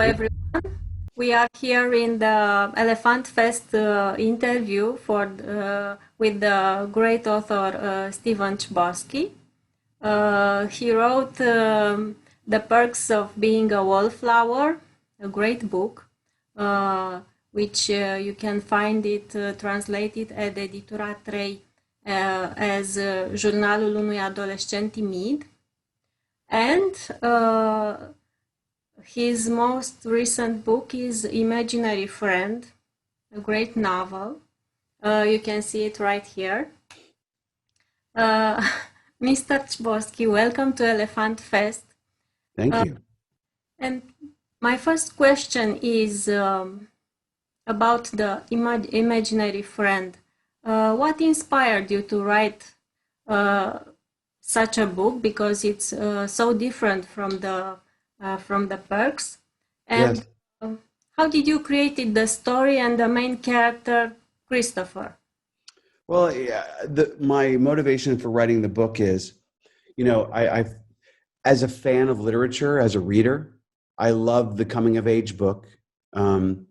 everyone. We are here in the Elephant Fest interview with the great author Stephen Chbosky. He wrote The Perks of Being a Wallflower, a great book, which you can find it translated at Editura Trei as Jurnalul unui adolescent, timid. And his most recent book is Imaginary Friend, a great novel. You can see it right here. Mr. Chbosky, welcome to Elephant Fest. Thank you. And my first question is about the imaginary friend. What inspired you to write such a book? Because it's so different from the perks. And Yes. How did you create the story and the main character, Christopher? Well, yeah, my motivation for writing the book is, I as a fan of literature, as a reader, I love the coming of age book, and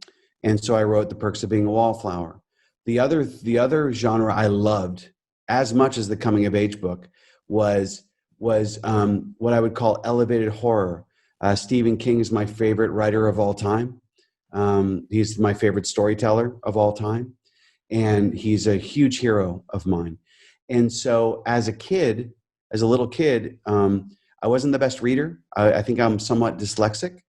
so I wrote The Perks of Being a Wallflower. The other genre I loved as much as the coming of age book was what I would call elevated horror. Stephen King is my favorite writer of all time. He's my favorite storyteller of all time. And he's a huge hero of mine. And so as a little kid, I wasn't the best reader. I think I'm somewhat dyslexic.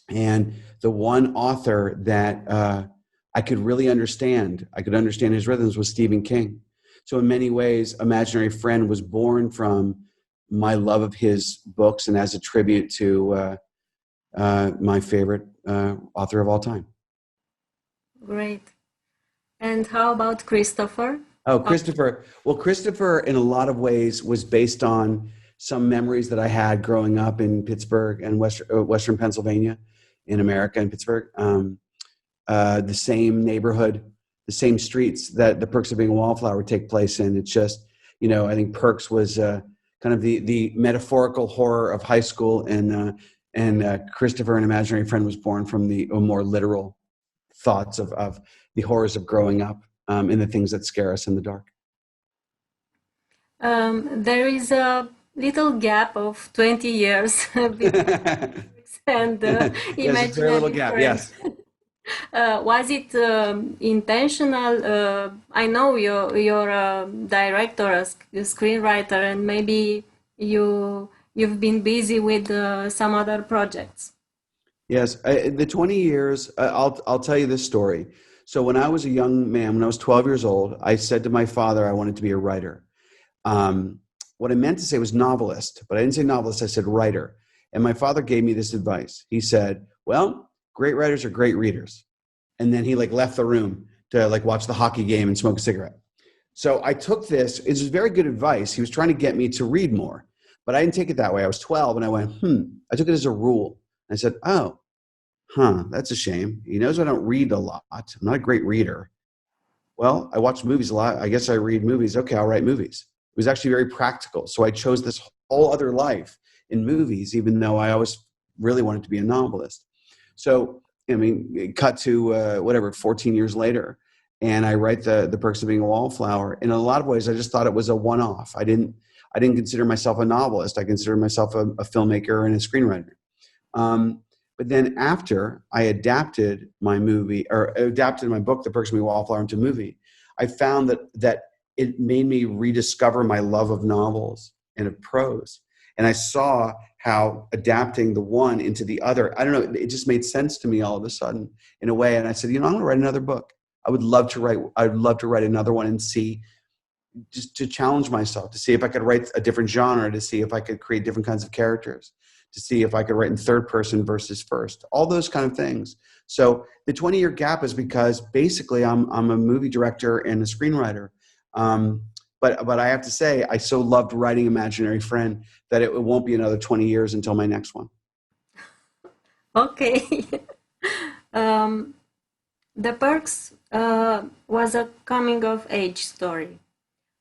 And the one author that I could understand his rhythms, was Stephen King. So in many ways, Imaginary Friend was born from my love of his books and as a tribute to my favorite author of all time. Great. And how about Christopher? Oh, Christopher. Well, Christopher, in a lot of ways, was based on some memories that I had growing up in Pittsburgh and Western Pennsylvania, in America, in Pittsburgh. The same neighborhood, the same streets that The Perks of Being a Wallflower take place in. It's just, I think Perks was kind of the metaphorical horror of high school, and Christopher, an Imaginary Friend, was born from the more literal thoughts of the horrors of growing up, and the things that scare us in the dark. There is a little gap of 20 years between and Yes, it's a very little Imaginary gap. Friend. Yes. Was it intentional? I know you're a director, a screenwriter, and maybe you've been busy with some other projects. Yes, the 20 years, I'll tell you this story. So when I was a young man, when I was 12 years old, I said to my father I wanted to be a writer. What I meant to say was novelist, but I didn't say novelist, I said writer. And my father gave me this advice. He said, well, great writers are great readers. And then he left the room to watch the hockey game and smoke a cigarette. So I took this, it was very good advice. He was trying to get me to read more, but I didn't take it that way. I was 12 and I went, I took it as a rule. I said, that's a shame. He knows I don't read a lot. I'm not a great reader. Well, I watch movies a lot. I guess I read movies. Okay, I'll write movies. It was actually very practical. So I chose this whole other life in movies, even though I always really wanted to be a novelist. So, cut to 14 years later, and I write the Perks of Being a Wallflower. In a lot of ways, I just thought it was a one-off. I didn't consider myself a novelist. I considered myself a filmmaker and a screenwriter. But then after I adapted my book, The Perks of Being a Wallflower, into a movie, I found that it made me rediscover my love of novels and of prose. And I saw how adapting the one into the other, I don't know, it just made sense to me all of a sudden in a way. And I said, I'm going to write another book. I'd love to write another one and see, just to challenge myself, to see if I could write a different genre, to see if I could create different kinds of characters, to see if I could write in third person versus first, all those kind of things. So the 20-year gap is because basically I'm a movie director and a screenwriter. But I have to say, I so loved writing Imaginary Friend that it won't be another 20 years until my next one. Okay. The Perks was a coming of age story,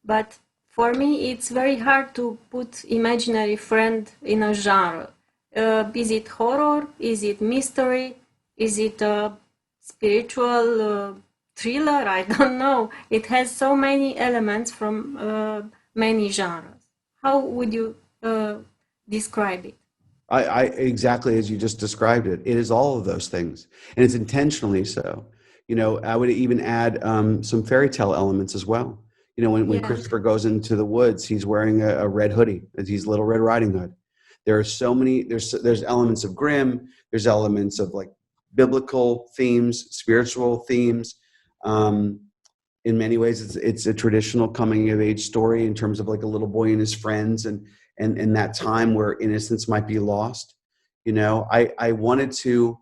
but for me it's very hard to put Imaginary Friend in a genre. Is it horror? Is it mystery? Is it a spiritual thriller? I don't know. It has so many elements from many genres. How would you describe it? I exactly as you just described it. It is all of those things, and it's intentionally so. I would even add some fairy tale elements as well. When Yeah, Christopher goes into the woods, he's wearing a red hoodie. He's Little Red Riding Hood. There are so many. There's elements of Grimm. There's elements of like biblical themes, spiritual themes. Um, in many ways, it's a traditional coming of age story in terms of like a little boy and his friends and that time where innocence might be lost. I wanted to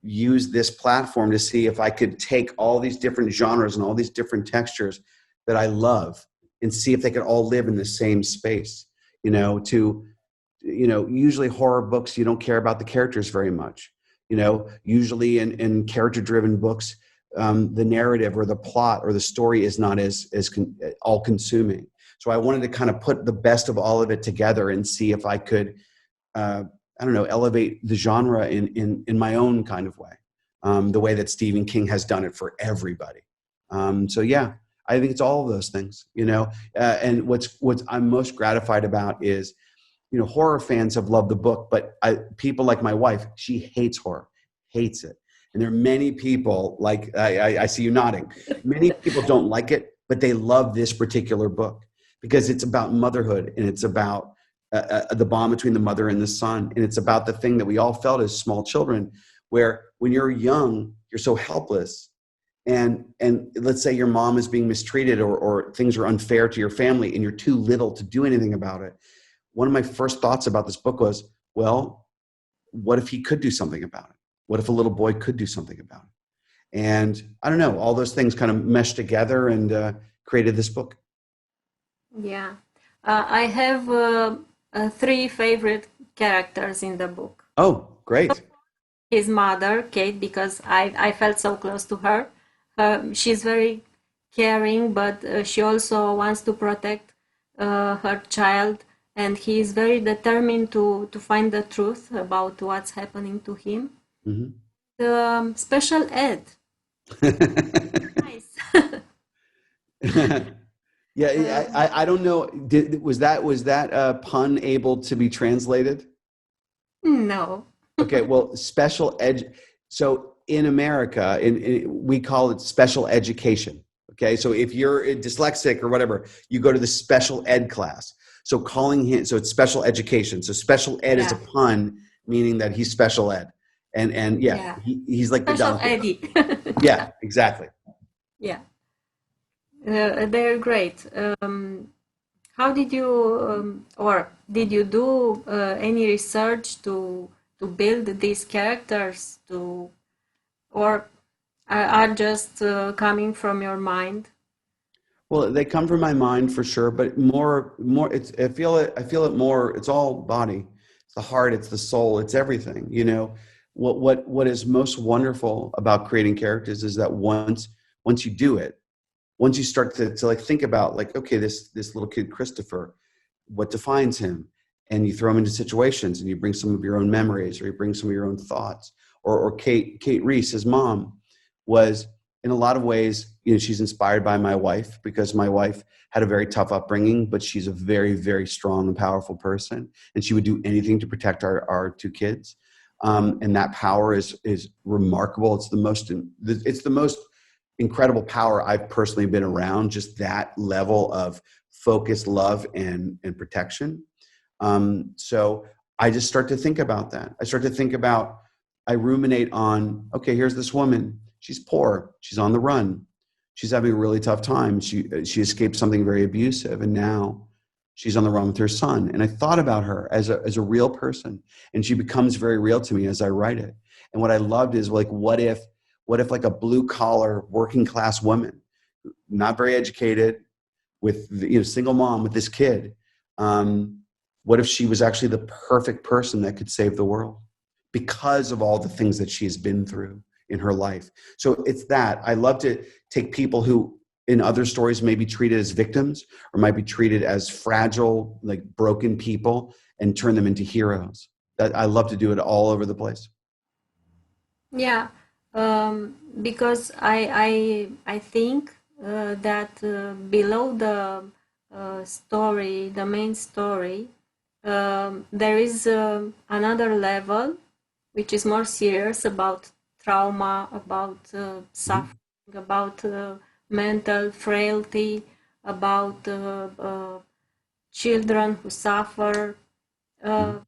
use this platform to see if I could take all these different genres and all these different textures that I love and see if they could all live in the same space. Usually horror books, you don't care about the characters very much. Usually in character driven books, the narrative or the plot or the story is not as all consuming. So I wanted to kind of put the best of all of it together and see if I could, elevate the genre in my own kind of way, the way that Stephen King has done it for everybody. So yeah, I think it's all of those things, and what's I'm most gratified about is, horror fans have loved the book, but people like my wife, she hates horror, hates it. And there are many people, like I see you nodding, many people don't like it, but they love this particular book because it's about motherhood and it's about the bond between the mother and the son. And it's about the thing that we all felt as small children, where when you're young, you're so helpless. And let's say your mom is being mistreated or things are unfair to your family and you're too little to do anything about it. One of my first thoughts about this book was, well, what if he could do something about it? What if a little boy could do something about it? And I don't know, all those things kind of meshed together and created this book. yeah. I have three favorite characters in the book. Oh, great. His mother, Kate, because I felt so close to her. She's very caring, but she also wants to protect her child, and he is very determined to find the truth about what's happening to him. Mm-hmm. The special ed. Nice. Yeah, I don't know. Was that pun able to be translated? No. Okay, well, special ed. So in America, we call it special education. Okay, so if you're dyslexic or whatever, you go to the special ed class. So calling him, so it's special education. So special ed is a Yeah. pun, meaning that he's special ed, and yeah, Yeah. he's like the Special donkey. Eddie. Yeah, exactly. Yeah. They're great. How did you, or did you do any research to build these characters or are just coming from your mind? Well, they come from my mind for sure, but more. It's I feel it more. It's all body. It's the heart. It's the soul. It's everything. What is most wonderful about creating characters is that once you do it, once you start to like think about like, okay, this little kid Christopher, what defines him, and you throw him into situations and you bring some of your own memories or you bring some of your own thoughts, or Kate Reese, his mom, was in a lot of ways, she's inspired by my wife because my wife had a very tough upbringing, but she's a very, very strong and powerful person, and she would do anything to protect our two kids. And that power is remarkable. It's the most incredible power I've personally been around, just that level of focus, love, and protection. So I just start to think about that. I ruminate on, okay, here's this woman. She's poor. She's on the run. She's having a really tough time. She escaped something very abusive, and now she's on the run with her son. And I thought about her as a real person, and she becomes very real to me as I write it. And what I loved is like, what if like a blue collar working class woman, not very educated, with single mom with this kid, what if she was actually the perfect person that could save the world because of all the things that she's been through in her life? So it's that I love to take people who in other stories may be treated as victims or might be treated as fragile, like broken people, and turn them into heroes. That I love to do it all over the place. Yeah, because I think that below the story, the main story, there is another level which is more serious about trauma, about Mhm. suffering, about mental frailty, about children who suffer. Mhm. Uh,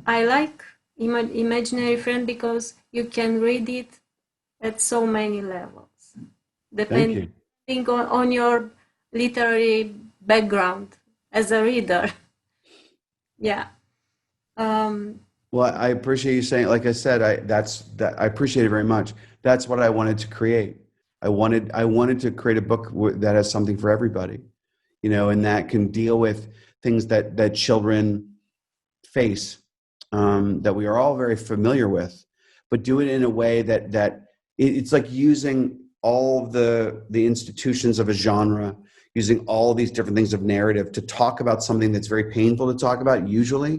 I like Imaginary Friend because you can read it at so many levels, Thank depending you. on your literary background as a reader. Yeah. Um, Well, I appreciate you saying, like I said, I appreciate it very much. That's what I wanted to create. I wanted to create a book that has something for everybody, and that can deal with things that children face, that we are all very familiar with, but do it in a way that it's like using all the institutions of a genre, using all these different things of narrative to talk about something that's very painful to talk about usually,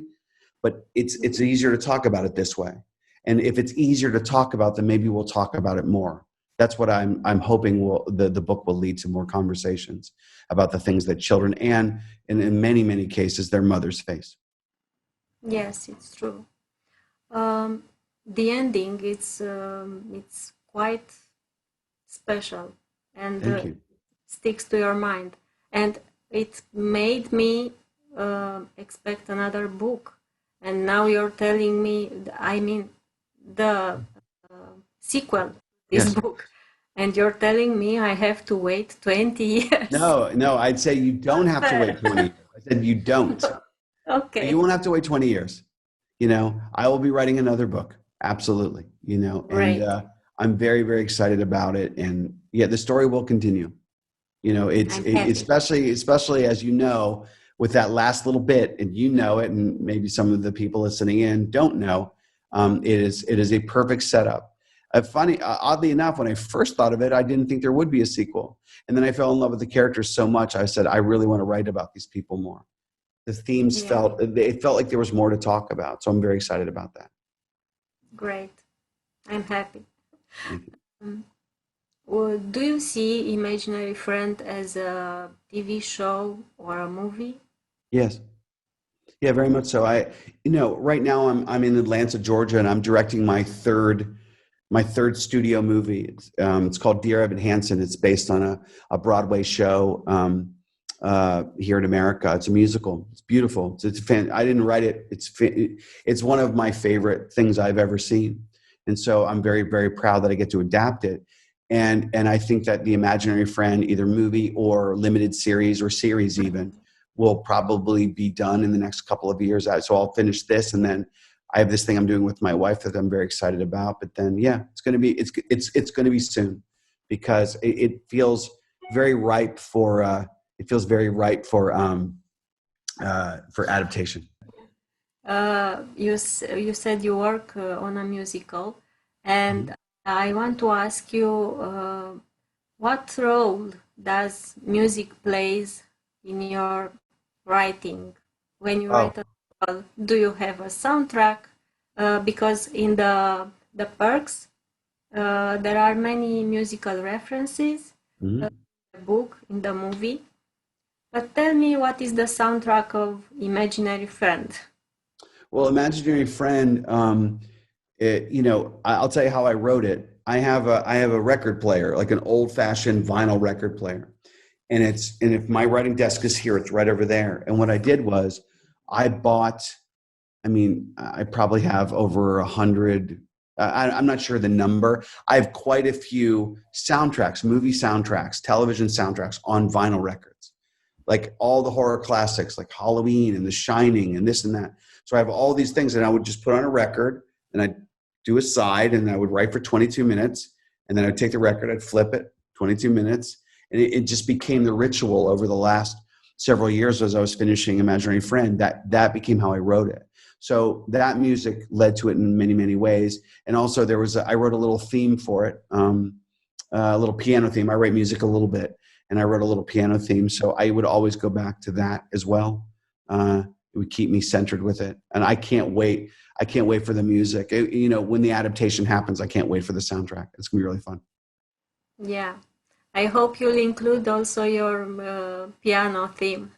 but it's easier to talk about it this way. And if it's easier to talk about, then maybe we'll talk about it more. That's what I'm hoping the book will lead to more conversations about the things that children and in many cases their mothers face. yes, it's true. Um, the ending it's quite special and Thank you. sticks to your mind, and it made me expect another book. And now you're telling me, I mean, the sequel to this Yes. book, and you're telling me I have to wait 20 years. No, I'd say you don't have to wait 20 years. I said you don't. You Okay, won't have to wait 20 years. I will be writing another book. Absolutely. And great. I'm very, very excited about it. And yeah, the story will continue. I'm happy. Especially as with that last little bit, and it, and maybe some of the people listening in don't know. It is a perfect setup. Oddly enough, when I first thought of it, I didn't think there would be a sequel, and then I fell in love with the characters so much. I said, I really want to write about these people more. The themes Yeah, it felt like there was more to talk about, so I'm very excited about that. great. I'm happy. Thank you. Um, well, do you see Imaginary Friend as a TV show or a movie? Yes. Yeah, very much so. Right now I'm in Atlanta, Georgia, and I'm directing my third studio movie. It's called Dear Evan Hansen. It's based on a Broadway show here in America. It's a musical. It's beautiful. I didn't write it. It's one of my favorite things I've ever seen, and so I'm very, very proud that I get to adapt it. And I think that the Imaginary Friend, either movie or limited series or series even, will probably be done in the next couple of years. So I'll finish this, and then I have this thing I'm doing with my wife that I'm very excited about. But then, yeah, it's going to be soon, because it feels very ripe for adaptation. You said you work on a musical, Mhm. and I want to ask you what role does music plays in your writing? When you Oh, write a novel, do you have a soundtrack? Because in the perks, there are many musical references, mhm. in the book, in the movie. But tell me, what is the soundtrack of Imaginary Friend? Well, Imaginary Friend. I'll tell you how I wrote it. I have a record player, like an old fashioned vinyl record player, and if my writing desk is here, it's right over there. And what I did was I bought. I mean, I probably have over 100. I'm not sure the number. I have quite a few soundtracks, movie soundtracks, television soundtracks on vinyl records, like all the horror classics, like Halloween and The Shining and this and that. So I have all these things, and I would just put on a record, and I'd do a side, and I would write for 22 minutes, and then I'd take the record, I'd flip it, 22 minutes, and it just became the ritual over the last several years as I was finishing Imaginary Friend. That became how I wrote it. So that music led to it in many ways, and also I wrote a little theme for it, a little piano theme. I write music a little bit, and I wrote a little piano theme, so I would always go back to that as well. It would keep me centered with it. And I can't wait. I can't wait for the music. When the adaptation happens, I can't wait for the soundtrack. It's gonna be really fun. Yeah. I hope you'll include also your piano theme.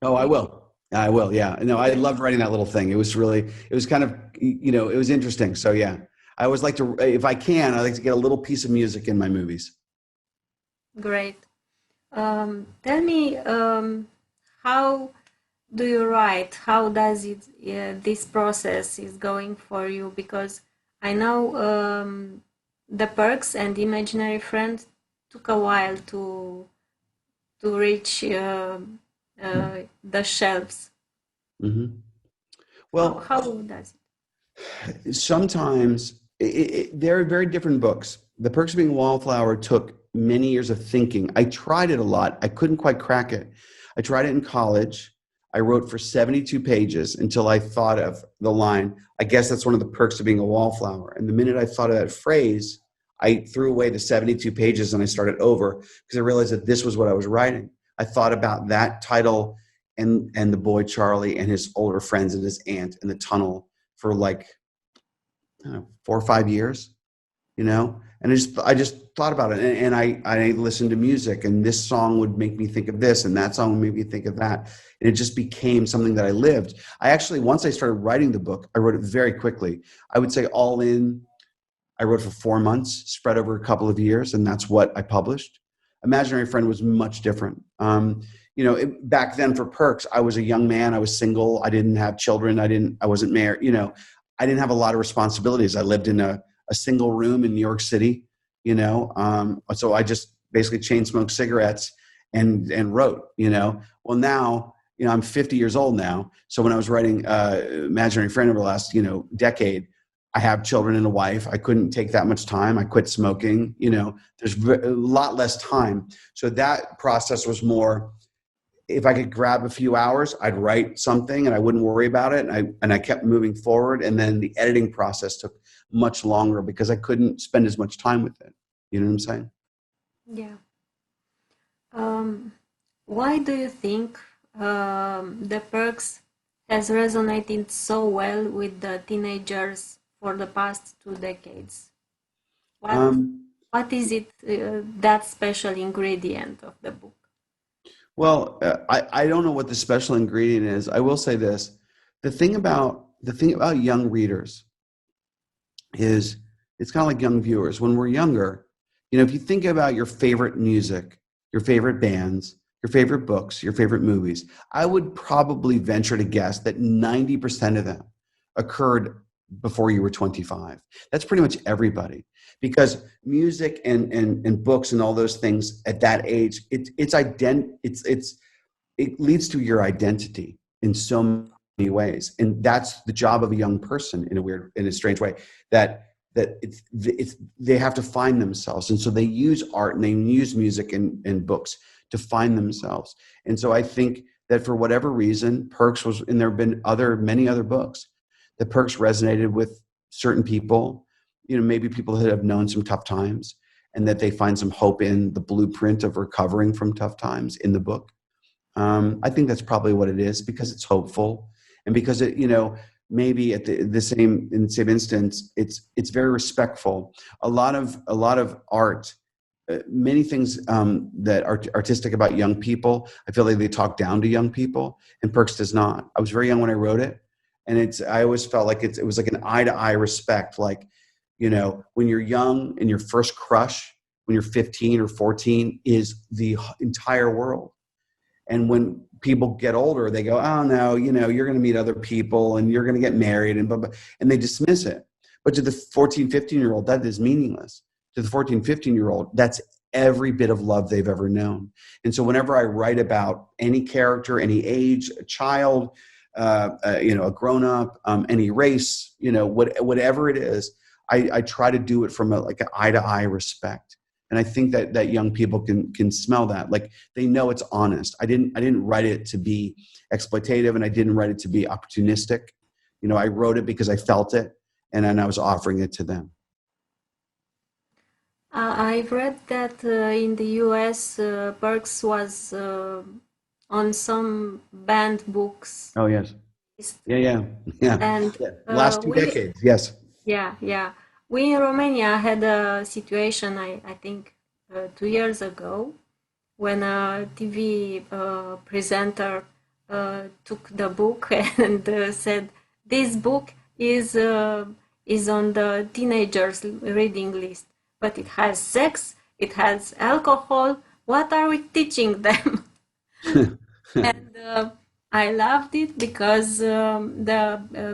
Oh, I will. I will. Yeah. No, I loved writing that little thing. It was kind of, it was interesting. So yeah, I always like to, if I can, I like to get a little piece of music in my movies. Great. Tell me, how do you write? How does this process is going for you? Because I know the perks and imaginary friend took a while to reach the shelves. Mm-hmm. Well, How does sometimes they're very different books. The Perks of Being a Wallflower took many years of thinking. I tried it a lot. I couldn't quite crack it. I tried it in college. I wrote for 72 pages until I thought of the line, I guess that's one of the perks of being a wallflower. And the minute I thought of that phrase, I threw away the 72 pages and I started over because I realized that this was what I was writing. I thought about that title and the boy Charlie and his older friends and his aunt in the tunnel for like, I don't know, 4 or 5 years, and I just thought about it, and I listened to music, and this song would make me think of this, and that song would make me think of that, and it just became something that I lived. I actually, once I started writing the book, I wrote it very quickly. I would say all in, I wrote for 4 months, spread over a couple of years, and that's what I published. Imaginary Friend was much different. Back then for Perks, I was a young man. I was single. I didn't have children. I wasn't married. I didn't have a lot of responsibilities. I lived in a single room in New York City, so I just basically chain smoked cigarettes and wrote, Well, now, I'm 50 years old now. So when I was writing Imaginary Friend over the last, decade, I have children and a wife. I couldn't take that much time. I quit smoking, there's a lot less time. So that process was more, if I could grab a few hours, I'd write something and I wouldn't worry about it. And I kept moving forward. And then the editing process took much longer because I couldn't spend as much time with it. You know what I'm saying? Yeah. Why do you think the perks has resonated so well with the teenagers for the past 2 decades? What Um, what is it that special ingredient of the book? well, I don't know what the special ingredient is. I will say this: the thing about young readers is it's kind of like young viewers. When we're younger, if you think about your favorite music, your favorite bands, your favorite books, your favorite movies, I would probably venture to guess that 90% of them occurred before you were 25. That's pretty much everybody, because music and books and all those things at that age, it leads to your identity in so many ways, and that's the job of a young person in a strange way, that they have to find themselves, and so they use art and they use music and books to find themselves. And so I think that for whatever reason, Perks was, and there have been many other books, that Perks resonated with certain people, maybe people that have known some tough times, and that they find some hope in the blueprint of recovering from tough times in the book. I think that's probably what it is, because it's hopeful, and because it, maybe at in the same instance, it's very respectful. A lot of art, many things that are artistic about young people, I feel like they talk down to young people, and Perks does not. I was very young when I wrote it, and I always felt like it was like an eye to eye respect. Like, when you're young and your first crush, when you're 15 or 14, is the entire world. And when people get older, they go, oh no, you're going to meet other people and you're going to get married and blah, blah, and they dismiss it. But to the 14, 15-year-old, that is meaningless. To the 14, 15-year-old, that's every bit of love they've ever known. And so whenever I write about any character, any age, a child, a grown-up, any race, whatever it is, I try to do it from like an eye-to-eye respect. And I think that young people can smell that. Like, they know it's honest. I didn't write it to be exploitative, and I didn't write it to be opportunistic. I wrote it because I felt it, and then I was offering it to them. I've read that in the US, Perks was on some banned books. Oh yes. Yeah, yeah, yeah. And Yeah. Last two decades, yes. yeah. We in Romania had a situation, I think, 2 years ago, when a TV presenter took the book and said, "This book is on the teenagers' reading list, but it has sex, it has alcohol. What are we teaching them?" And I loved it because the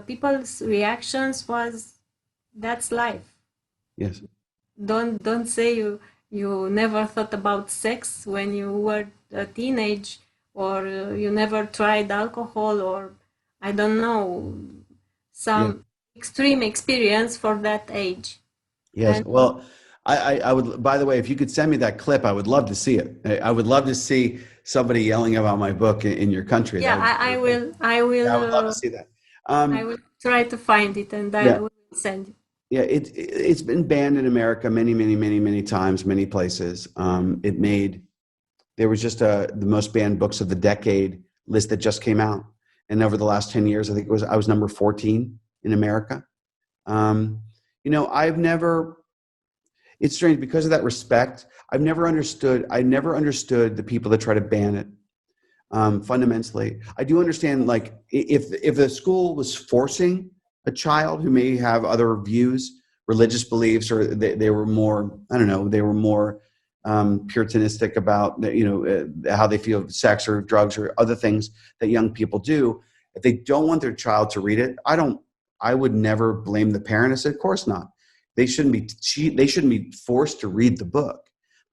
people's reactions was, "That's life. Yes. Don't say you never thought about sex when you were a teenage, or you never tried alcohol, or I don't know, Yeah. some extreme experience for that age." Yes. And Well, I would, by the way, if you could send me that clip, I would love to see it. I would love to see somebody yelling about my book in your country. yeah, That would be I wonderful. will I Yeah, I will would love to see that. I Um, will try to find it, and I yeah. will send it. Yeah, it's been banned in America many, many, many, many times, many places. It made there was just the most banned books of the decade list that just came out, and over the last 10 years, I think I was number 14 in America. Um, I've never. It's strange because of that respect. I never understood the people that try to ban it. Fundamentally, I do understand. Like, if the school was forcing a child who may have other views, religious beliefs, or they were more, I don't know, they were more puritanistic about how they feel sex or drugs or other things that young people do. If they don't want their child to read it, I would never blame the parent. I said, of course not. They shouldn't be forced to read the book.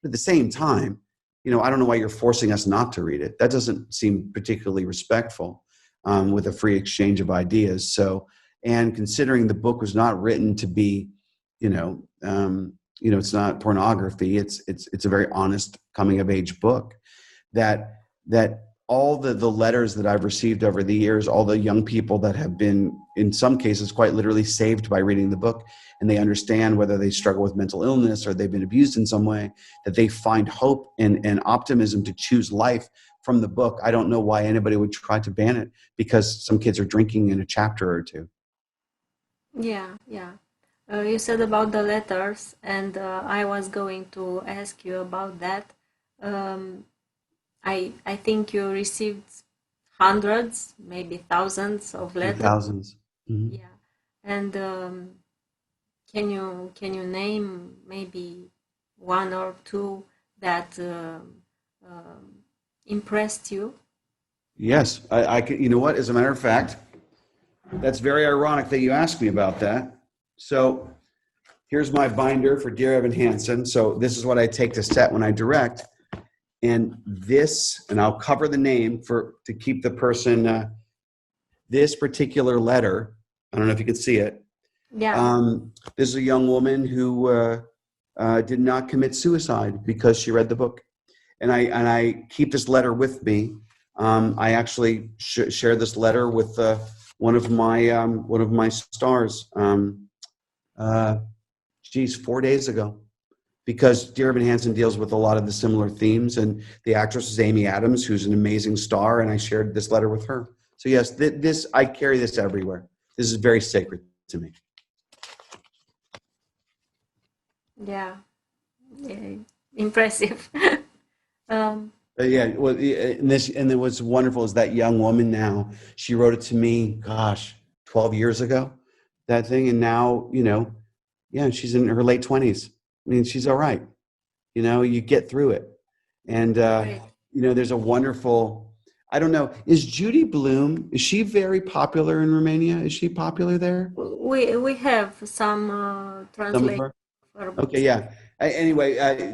But at the same time, I don't know why you're forcing us not to read it. That doesn't seem particularly respectful with a free exchange of ideas. So, and considering the book was not written to be, it's not pornography. It's a very honest coming of age book. That all the letters that I've received over the years, all the young people that have been, in some cases, quite literally saved by reading the book, and they understand whether they struggle with mental illness or they've been abused in some way, that they find hope and optimism to choose life from the book. I don't know why anybody would try to ban it because some kids are drinking in a chapter or two. Yeah. You said about the letters, and I was going to ask you about that. Um, I think you received hundreds, maybe thousands of Yeah, letters. thousands. Mhm. Yeah, and can you name maybe one or two that impressed you? Yes, I could. You know what? As a matter of fact, that's very ironic that you asked me about that. So here's my binder for Dear Evan Hansen. So this is what I take to set when I direct. And I'll cover the name to keep the person, this particular letter, I don't know if you can see it. Yeah, This is a young woman who did not commit suicide because she read the book. And I keep this letter with me. I actually shared this letter with one of my stars. 4 days ago, because Dear Evan Hansen deals with a lot of the similar themes, and the actress is Amy Adams, who's an amazing star, and I shared this letter with her. So yes, this I carry this everywhere. This is very sacred to me. yeah, yeah, impressive. um, Yeah, well, and what's wonderful is that young woman now. She wrote it to me, gosh, 12 years ago, that thing, and now yeah, she's in her late 20s. I mean, she's all right. You get through it, and Great. there's a wonderful. I don't know. Is Judy Blume? Is she very popular in Romania? Is she popular there? We have some Some of translation her. of our Okay, books. yeah. Anyway,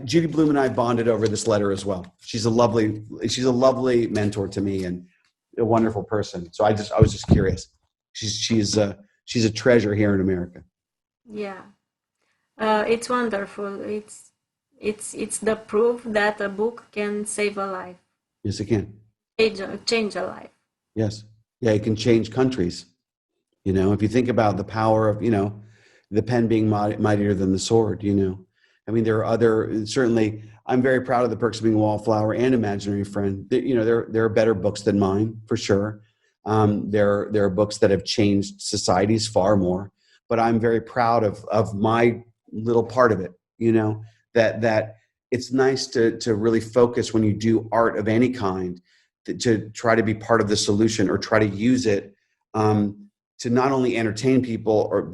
Judy Blume and I bonded over this letter as well. She's a lovely mentor to me and a wonderful person. So I was just curious. She's a treasure here in America. Yeah, it's wonderful. It's the proof that a book can save a life, Yes, it can. change a life. Yes, yeah, it can change countries. If you think about the power of the pen being mightier than the sword. I mean, there are certainly. I'm very proud of The Perks of Being a Wallflower and Imaginary Friend. There are better books than mine for sure. There are books that have changed societies far more, but I'm very proud of my little part of it. You know, that it's nice to really focus when you do art of any kind to try to be part of the solution or try to use it to not only entertain people or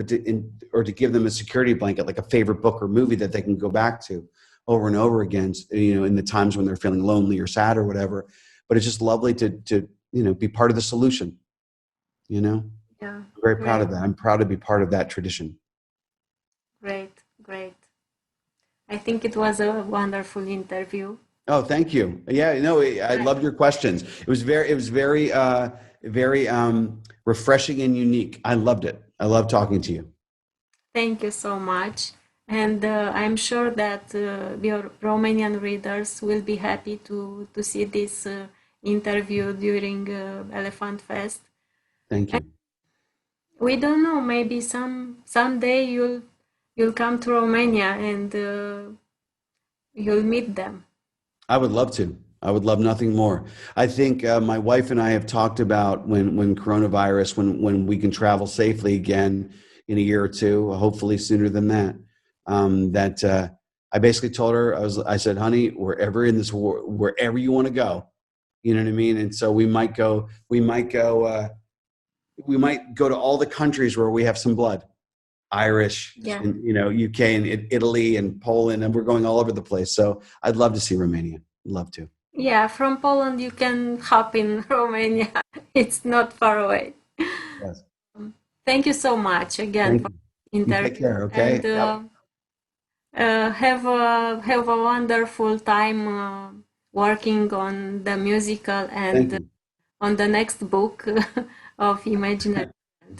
to give them a security blanket, like a favorite book or movie that they can go back to over and over again, you know, in the times when they're feeling lonely or sad or whatever. But it's just lovely to you know, be part of the solution. You know, Yeah. I'm very proud Great. of that. I'm proud to be part of that tradition. Great. Great. I think it was a wonderful interview. Oh, thank you. Yeah, no, I loved your questions. It was very refreshing and unique. I loved it. I love talking to you. Thank you so much. And I'm sure that your Romanian readers will be happy to see this interview during Elephant Fest. Thank you. We don't know, maybe someday you'll come to Romania and you'll meet them. I would love to. I would love nothing more. I think my wife and I have talked about when coronavirus, when we can travel safely again in a year or two, hopefully sooner than that. I basically told her, I said, honey, wherever in this war, wherever you want to go, you know what I mean? And so we might go to all the countries where we have some blood, Irish, Yeah. and, you know, UK and Italy and Poland, and we're going all over the place. So I'd love to see Romania. Love to. Yeah, from Poland you can hop in Romania. It's not far away. Yes. Thank you so much again Thank for you. the You take interview. care, okay? And Yep. have a wonderful time working on the musical Thank and you. on the next book of Imaginary.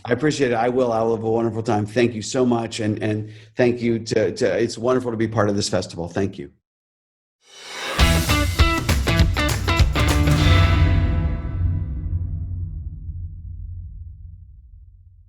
I appreciate it. I will. I'll have a wonderful time. Thank you so much. And thank you to it's wonderful to be part of this festival. Thank you.